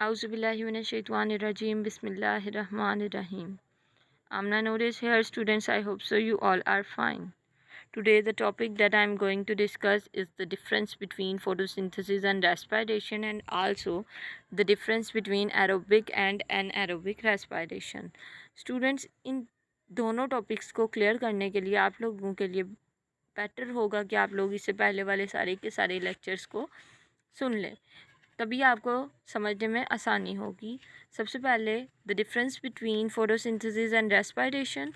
Auzubillahiminash-shaytanir-rajim. Bismillahir-rahmanir-rahim. Amna Noor is here, students. I hope so you all are fine. Today the topic that I am going to discuss is the difference between photosynthesis and respiration, and also the difference between aerobic and anaerobic respiration. Students, इन दोनों topics को clear करने के लिए आप लोगों के लिए better होगा कि आप लोग इससे पहले वाले सारे के सारे लेक्चर्स को सुन लें, तभी आपको समझने में आसानी होगी। सबसे पहले the difference between photosynthesis and respiration.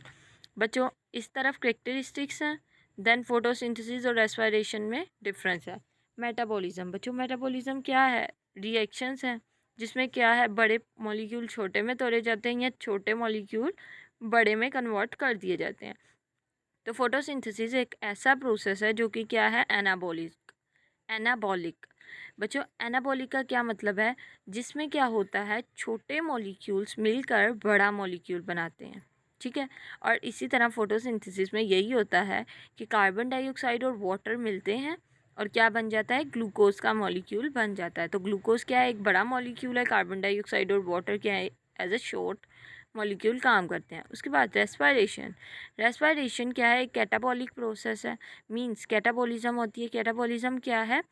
बच्चों, इस तरफ करेक्टरिस्टिक्स हैं, देन फोटोसिंथेसिस और रेस्पिरेशन में डिफरेंस है। मेटाबॉलिज्म। बच्चों, मेटाबॉलिज्म क्या है? रिएक्शंस हैं जिसमें क्या है, बड़े मॉलिक्यूल छोटे में तोड़े जाते हैं या छोटे मॉलिक्यूल बड़े में कन्वर्ट कर दिए जाते हैं। तो फोटोसिंथेसिस एक ऐसा प्रोसेस है जो कि क्या है, एनाबॉलिक। बच्चों, एनाबॉलिक का क्या मतलब है? जिसमें क्या होता है, छोटे मॉलिक्यूल्स मिलकर बड़ा मॉलिक्यूल बनाते हैं, ठीक है। और इसी तरह फोटोसिंथेसिस में यही होता है कि कार्बन डाइऑक्साइड और वाटर मिलते हैं और क्या बन जाता है, ग्लूकोज का मॉलिक्यूल बन जाता है। तो ग्लूकोज क्या है, एक बड़ा मॉलिक्यूल है, कार्बन डाइऑक्साइड और वाटर क्या है, एज ए शॉर्ट मॉलिक्यूल काम करते हैं। उसके बाद रेस्पिरेशन। रेस्पिरेशन क्या है, एक कैटाबॉलिक प्रोसेस है, मींस कैटाबॉलिज्म होती है। कैटाबॉलिज्म क्या है,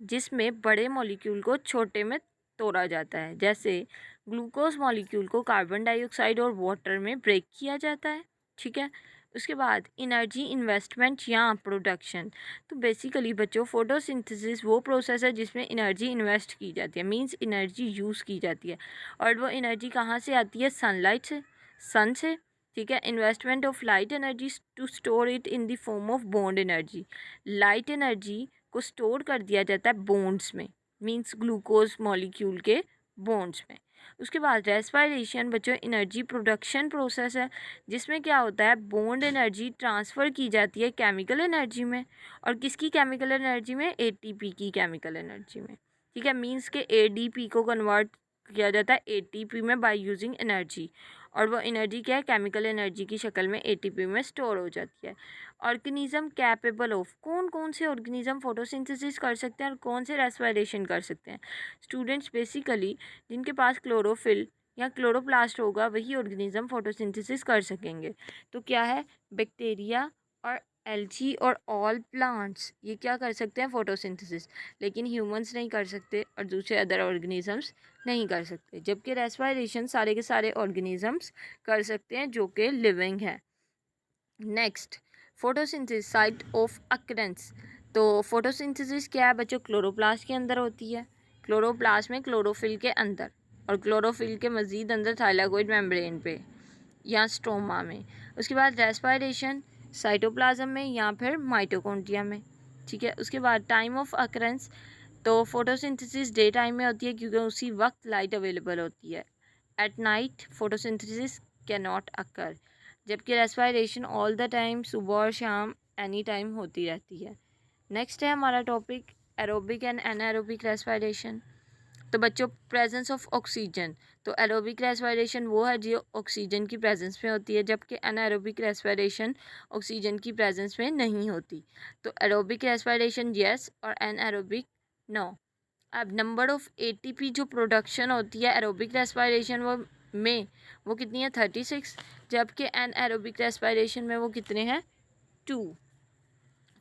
जिसमें बड़े मॉलिक्यूल को छोटे में तोड़ा जाता है। जैसे ग्लूकोज मॉलिक्यूल को कार्बन डाइऑक्साइड और वाटर में ब्रेक किया जाता है, ठीक है। उसके बाद एनर्जी इन्वेस्टमेंट या प्रोडक्शन। तो बेसिकली बच्चों, फोटोसिंथेसिस वो प्रोसेस है जिसमें एनर्जी इन्वेस्ट की जाती है, मींस एनर्जी यूज़ की जाती है। और वो एनर्जी कहाँ से आती है, सनलाइट से, सन से, ठीक है। Investment of light energy to store it in the form of bond energy. Light energy को स्टोर कर दिया जाता है बॉन्ड्स में, मींस ग्लूकोज मॉलिक्यूल के बॉन्ड्स में। उसके बाद रेस्पिरेशन बच्चों एनर्जी प्रोडक्शन प्रोसेस है, जिसमें क्या होता है, बॉन्ड एनर्जी ट्रांसफ़र की जाती है केमिकल एनर्जी में। और किसकी केमिकल एनर्जी में, एटीपी की केमिकल एनर्जी में, ठीक है। मींस के एडीपी को कन्वर्ट किया जाता है एटीपी में बाय यूजिंग एनर्जी, और वो एनर्जी क्या है, केमिकल एनर्जी की शक्ल में एटीपी में स्टोर हो जाती है। ऑर्गेनिज्म कैपेबल ऑफ, कौन कौन से ऑर्गेनिज्म फोटोसिंथेसिस कर सकते हैं और कौन से रेस्पिरेशन कर सकते हैं? स्टूडेंट्स, बेसिकली जिनके पास क्लोरोफिल या क्लोरोप्लास्ट होगा वही ऑर्गेनिज्म फोटोसिंथेसिस कर सकेंगे। तो क्या है, बैक्टीरिया और एल्गी और ऑल प्लांट्स, ये क्या कर सकते हैं, फोटोसिंथेसिस। लेकिन ह्यूमंस नहीं कर सकते और दूसरे अदर ऑर्गेनिजम्स नहीं कर सकते। जबकि रेस्पिरेशन सारे के सारे ऑर्गेनिजम्स कर सकते हैं जो कि लिविंग है। Next, photosynthesis site of occurrences. तो फोटोसिंथेसिस क्या है बच्चों, क्लोरोप्लास्ट के अंदर होती है, क्लोरोप्लास्ट में क्लोरोफिल के अंदर, और क्लोरोफिल के मज़ीद अंदर थाइलाकोइड मेम्ब्रेन पे या स्ट्रोमा में। उसके बाद रेस्पिरेशन साइटोप्लाज्म में या फिर माइटोकॉन्ड्रिया में, ठीक है। उसके बाद टाइम ऑफ अक्रेंस, तो फोटोसिंथेसिस डे टाइम में होती है क्योंकि उसी वक्त लाइट अवेलेबल होती है। At night photosynthesis can not occur, जबकि रेस्पिरेशन ऑल द टाइम, सुबह और शाम एनी टाइम होती रहती है। नेक्स्ट है हमारा टॉपिक एरोबिक एंड एनाएरोबिक रेस्पिरेशन। तो बच्चों, प्रेजेंस ऑफ ऑक्सीजन। तो एरोबिक रेस्पिरेशन वो है जो ऑक्सीजन की प्रेजेंस में होती है, जबकि एनाएरोबिक रेस्पिरेशन ऑक्सीजन की प्रेजेंस में नहीं होती। तो एरोबिक रेस्पिरेशन यस और एनाएरोबिक नो। अब नंबर ऑफ एटीपी जो प्रोडक्शन होती है एरोबिक रेस्पिरेशन वो कितनी है, 36, जबकि एनाएरोबिक रेस्पिरेशन में वो कितने हैं, 2।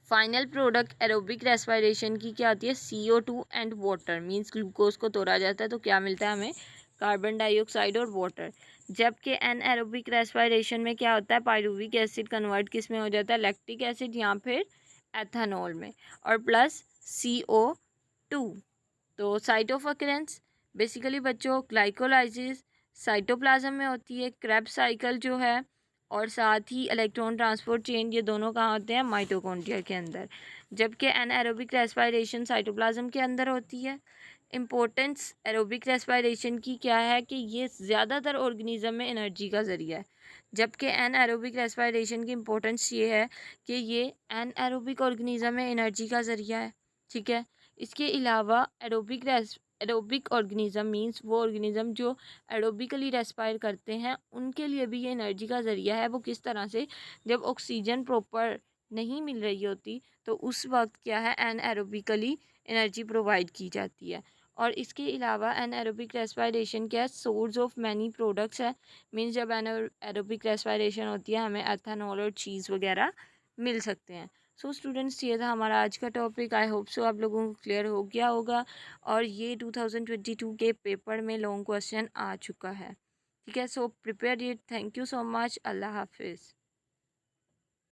फाइनल प्रोडक्ट एरोबिक रेस्पिरेशन की क्या होती है, CO2 and water, means glucose को तोड़ा जाता है तो क्या मिलता है हमें, कार्बन डाइऑक्साइड और वाटर। जबकि एनाएरोबिक रेस्पिरेशन में क्या होता है, पायरुविक एसिड कन्वर्ट किस में हो जाता है, लैक्टिक एसिड या फिर एथेनॉल में, और प्लस CO2। तो साइट ऑफ अकरेंस, बेसिकली बच्चों ग्लाइकोलाइसिस साइटोप्लाज्म में होती है, क्रेब्स साइकिल जो है, और साथ ही इलेक्ट्रॉन ट्रांसपोर्ट चेन, ये दोनों कहाँ होते हैं, माइटोकॉन्ड्रिया के अंदर। जबकि एनाएरोबिक रेस्पिरेशन साइटोप्लाज्म के अंदर होती है। इम्पोर्टेंस एरोबिक रेस्पिरेशन की क्या है कि ये ज़्यादातर ऑर्गेनिज्म में एनर्जी का ज़रिया है, जबकि एनाएरोबिक रेस्पिरेशन की इम्पोर्टेंस ये है कि ये एनाएरोबिक ऑर्गेनिज्म में एनर्जी का ज़रिया है, ठीक है। इसके अलावा एरोबिक ऑर्गेनिज्म मींस वो ऑर्गेनिज्म जो एरोबिकली रेस्पायर करते हैं उनके लिए भी ये एनर्जी का ज़रिया है। वो किस तरह से, जब ऑक्सीजन प्रॉपर नहीं मिल रही होती तो उस वक्त क्या है, एनाएरोबिकली एनर्जी प्रोवाइड की जाती है। और इसके अलावा एनाएरोबिक रेस्पिरेशन क्या है, सोर्स ऑफ मैनी प्रोडक्ट्स है। मीन्स जब एनाएरोबिक रेस्पिरेशन होती है हमें एथेनॉल और चीज़ वगैरह मिल सकते हैं। सो स्टूडेंट्स, ये था हमारा आज का टॉपिक। आई होप सो आप लोगों को क्लियर हो गया होगा और ये 2022 के पेपर में लॉन्ग क्वेश्चन आ चुका है। ठीक है, so prepare it. Thank you so much. अल्लाह हाफिज़।